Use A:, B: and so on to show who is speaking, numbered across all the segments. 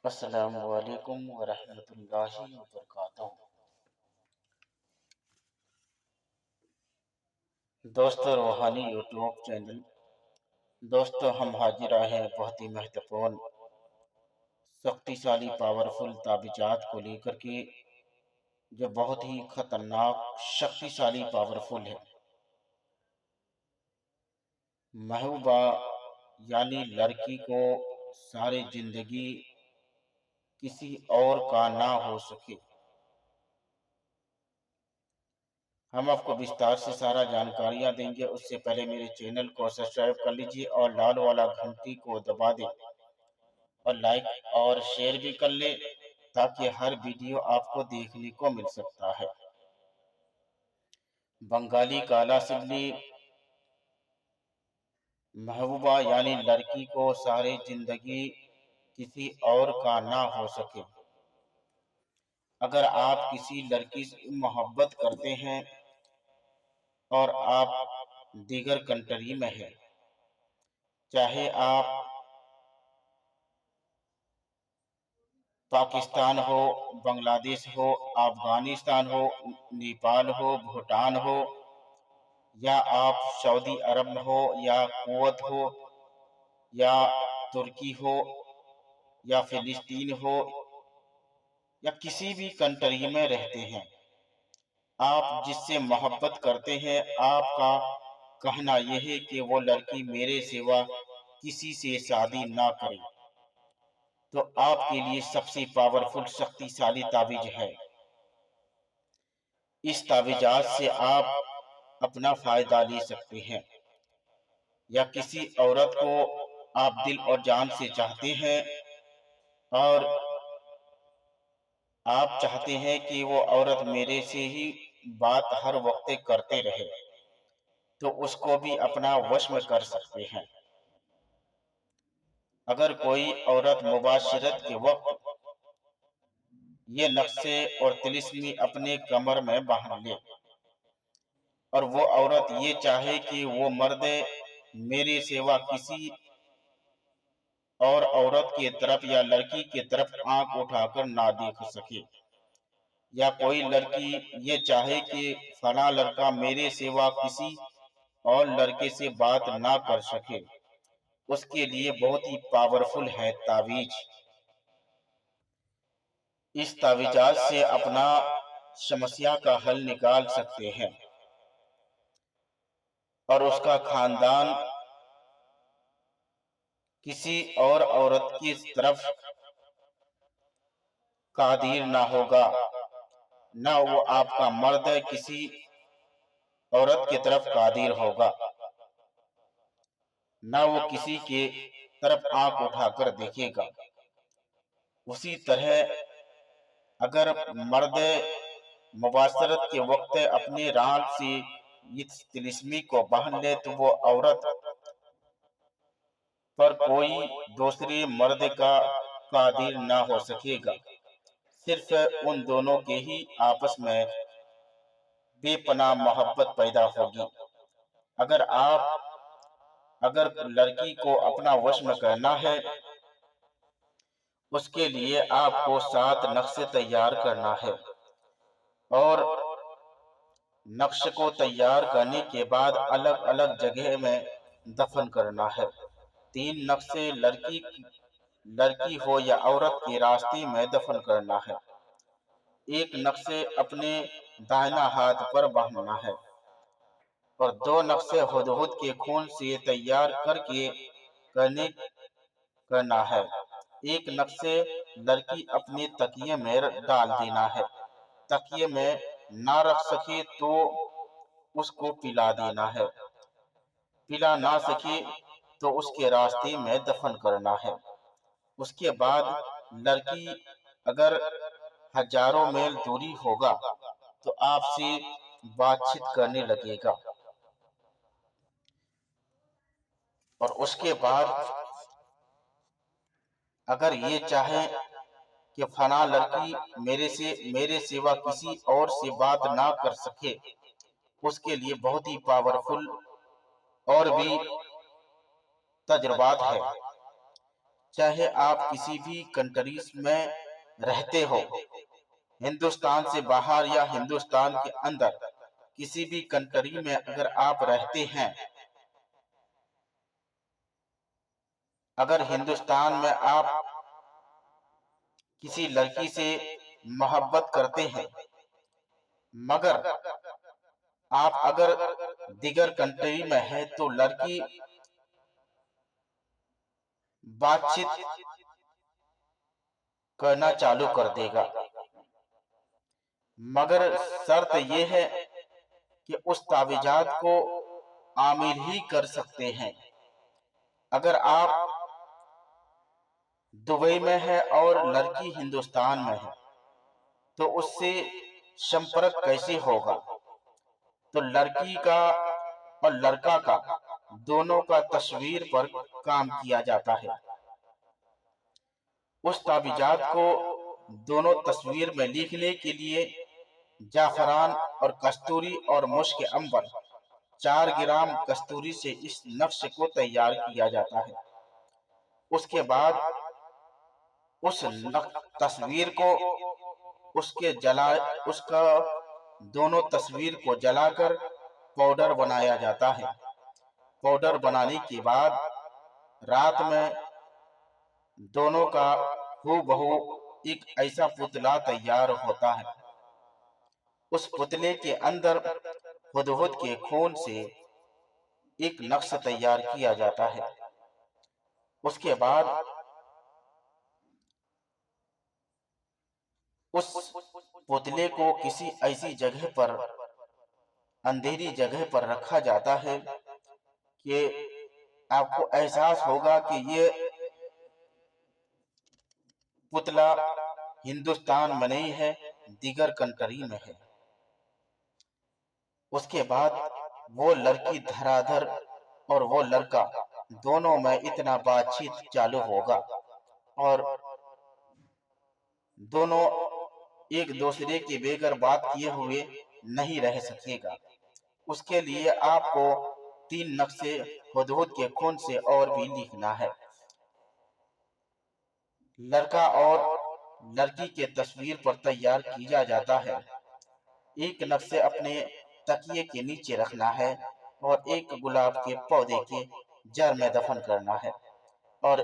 A: السلام علیکم ورحمۃ اللہ وبرکاتہ۔ دوستو روحانی یوٹیوب چینل، دوستو ہم حاضر آئے ہیں بہت ہی مہتوپورن شکتیشالی پاورفل تعویذات کو لے کر کے، جو بہت ہی خطرناک شکتیشالی پاورفل ہے۔ محبوبہ یعنی لڑکی کو ساری زندگی کسی اور کا نہ ہو سکے۔ ہم آپ کو وستار سے سارا جانکاریاں دیں گے، اس سے پہلے میرے چینل کو سبسکرائب کر لیجئے اور لال والا گھنٹی کو دبا دیں اور لائک اور شیئر بھی کر لیں تاکہ ہر ویڈیو آپ کو دیکھنے کو مل سکتا ہے۔ بنگالی کالا سلی محبوبہ یعنی لڑکی کو ساری زندگی کسی اور کا نہ ہو سکے۔ اگر آپ کسی لڑکی سے محبت کرتے ہیں اور آپ دیگر کنٹری میں ہیں، چاہے آپ پاکستان ہو، بنگلہ دیش ہو، افغانستان ہو، نیپال ہو، بھوٹان ہو، یا آپ سعودی عرب ہو یا کویت ہو یا ترکی ہو یا فلسطین ہو یا کسی بھی کنٹری میں رہتے ہیں، آپ جس سے محبت کرتے ہیں، آپ کا کہنا یہ ہے کہ وہ لڑکی میرے سوا کسی سے شادی نہ کرے، تو آپ کے لیے سب سے پاورفل شکتیشالی تعویذ ہے۔ اس تعویذات سے آپ اپنا فائدہ لے سکتے ہیں، یا کسی عورت کو آپ دل اور جان سے چاہتے ہیں اور آپ چاہتے ہیں کہ وہ عورت میرے سے ہی بات ہر وقت کرتے رہے، تو اس کو بھی اپنا وش میں کر سکتے ہیں۔ اگر کوئی عورت مباشرت کے وقت یہ نقشے اور طلسمی اپنے کمر میں باندھ لے اور وہ عورت یہ چاہے کہ وہ مرد میرے سوا کسی اور عورت کی طرف یا لڑکی کی طرف آنکھ اٹھا کر نہ دیکھ سکے، یا کوئی لڑکی یہ چاہے کہ فلاں لڑکا میرے سوا کسی اور لڑکے سے بات نہ کر سکے، اس کے لیے بہت ہی پاورفل ہے تعویذ۔ اس تعویذات سے اپنا سمسیا کا حل نکال سکتے ہیں اور اس کا خاندان کسی اور عورت کی طرف قادر نہ ہوگا، نہ وہ آپ کا مرد کسی عورت کی طرف قادر ہوگا، نہ وہ کسی کی طرف آنکھ اٹھا کر دیکھے گا۔ اسی طرح اگر مرد مباشرت کے وقت اپنے ران سے اس طلسمی کو باندھ لے تو وہ عورت پر کوئی دوسرے مرد کا قادر نہ ہو سکے گا، صرف ان دونوں کے ہی آپس میں بے پناہ محبت پیدا ہوگی۔ اگر لڑکی کو اپنا وش میں کرنا ہے، اس کے لیے آپ کو 7 نقشے تیار کرنا ہے، اور نقش کو تیار کرنے کے بعد الگ الگ جگہ میں دفن کرنا ہے۔ 3 نقشے لڑکی ہو یا عورت کے راستے میں دفن کرنا ہے۔ 1 نقشے اپنے دائنا ہاتھ پر باندھنا ہے اور 2 نقشے ہدہد کے خون سے تیار کرنا ہے۔ 1 نقشے لڑکی اپنے تکیے میں ڈال دینا ہے، تکیے میں نہ رکھ سکے تو اس کو پلا دینا ہے، پلا نہ سکے تو اس کے راستے میں دفن کرنا ہے۔ اس کے بعد لڑکی اگر ہزاروں میل دوری ہوگا تو آپ سے بات چیت کرنے لگے گا، اور اس کے بعد اگر یہ چاہے کہ فلاں لڑکی میرے سوا کسی اور سے بات نہ کر سکے، اس کے لیے بہت ہی پاورفل اور بھی تجربات ہے۔ چاہے آپ کسی بھی کنٹریز میں رہتے ہو، ہندوستان سے باہر یا ہندوستان کے اندر کسی بھی کنٹری میں اگر آپ رہتے ہیں، اگر ہندوستان میں آپ کسی لڑکی سے محبت کرتے ہیں، مگر آپ اگر دیگر کنٹری میں ہیں تو لڑکی بات چیت کرنا چالو کر دے گا، مگر شرط یہ ہے کہ اس تعویذات کو عامل ہی کر سکتے ہیں۔ اگر آپ دبئی میں ہے اور لڑکی ہندوستان میں ہے تو اس سے سمپرک کیسے ہوگا؟ تو لڑکی کا اور لڑکا کا دونوں کا تصویر پر کام کیا جاتا ہے۔ اس تعویذات کو دونوں تصویر میں لکھنے کے لیے جعفران اور کستوری اور مشک عنبر 4 گرام کستوری سے اس نقش کو تیار کیا جاتا ہے۔ اس کے بعد اس تصویر کو اس کا دونوں تصویر کو جلا کر پاؤڈر بنایا جاتا ہے۔ پاؤڈر بنانے کے بعد رات میں دونوں کا ہو بہو ایک ایسا پتلا تیار ہوتا ہے۔ اس پتلے کے اندر ہدہد کے خون سے ایک نقش تیار کیا جاتا ہے۔ اس کے بعد اس پتلے کو کسی ایسی جگہ پر، اندھیری جگہ پر رکھا جاتا ہے کہ آپ کو احساس ہوگا کہ یہ پتلا ہندوستان میں نہیں ہے، دیگر کنٹری میں ہے۔ اس کے بعد وہ لڑکی دھرا دھر اور وہ لڑکا دونوں میں اتنا بات چیت چالو ہوگا اور دونوں ایک دوسرے کے بغیر بات کیے ہوئے نہیں رہ سکے گا۔ اس کے لیے آپ کو 3 نقشے ہدہد کے خون سے اور بھی لکھنا ہے۔ لڑکا اور لڑکی کے تصویر پر تیار کیا جاتا ہے۔ ایک نقشے اپنے تکیے کے نیچے رکھنا ہے اور ایک گلاب کے پودے کے جڑ میں دفن کرنا ہے اور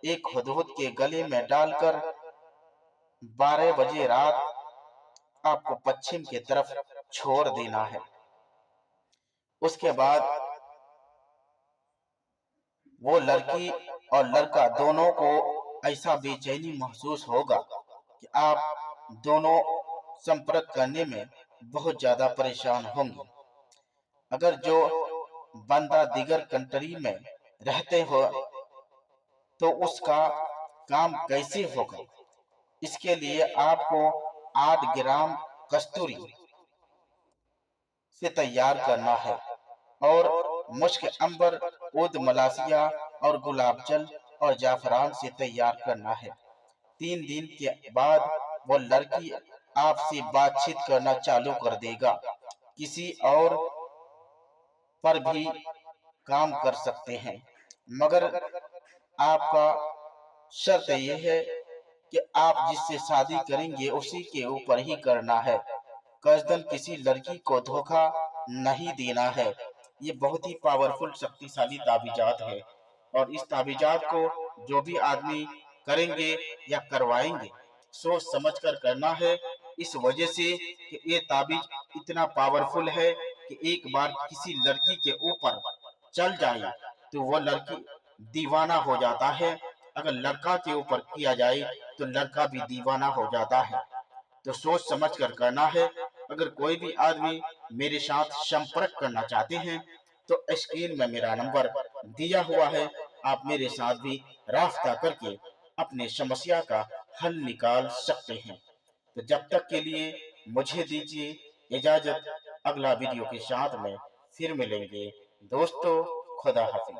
A: ایک ہدہد کے گلے میں ڈال کر 12 بجے رات آپ کو پچھم کی طرف چھوڑ دینا ہے۔ اس کے بعد وہ لڑکی اور لڑکا دونوں کو ایسا بے چینی محسوس ہوگا کہ آپ دونوں سمپرک کرنے میں بہت زیادہ پریشان ہوں گے۔ اگر جو بندہ دیگر کنٹری میں رہتے ہو تو اس کا کام کیسے ہوگا؟ اس کے لیے آپ کو 8 گرام کستوری سے تیار کرنا ہے اور مشک عنبر، عود ملاسیہ اور گلاب جل اور جعفران سے تیار کرنا ہے۔ 3 دن کے بعد وہ لڑکی آپ سے بات چیت کرنا چالو کر دے گا۔ کسی اور پر بھی کام کر سکتے ہیں، مگر آپ کا شرط یہ ہے کہ آپ جس سے شادی کریں گے اسی کے اوپر ہی کرنا ہے۔ قصداً کسی لڑکی کو دھوکہ نہیں دینا ہے۔ یہ بہت ہی پاورفل شکتیشالی تعویذات ہے اور اس تعویذات کو جو بھی آدمی کریں گے یا کروائیں گے سوچ سمجھ کر کرنا ہے، اس وجہ سے کہ یہ تعویذ اتنا پاورفل ہے کہ ایک بار کسی لڑکی کے اوپر چل جائے تو وہ لڑکی دیوانہ ہو جاتا ہے، اگر لڑکا کے اوپر کیا جائے تو لڑکا بھی دیوانہ ہو جاتا ہے۔ تو سوچ سمجھ کر کرنا ہے۔ اگر کوئی بھی آدمی میرے ساتھ سمپرک کرنا چاہتے ہیں تو اسکرین میں میرا نمبر دیا ہوا ہے، آپ میرے ساتھ بھی رابطہ کر کے اپنے سمسیا کا حل نکال سکتے ہیں۔ تو جب تک کے لیے مجھے دیجیے اجازت، اگلا ویڈیو کے ساتھ میں پھر ملیں گے۔ دوستو، خدا حافظ۔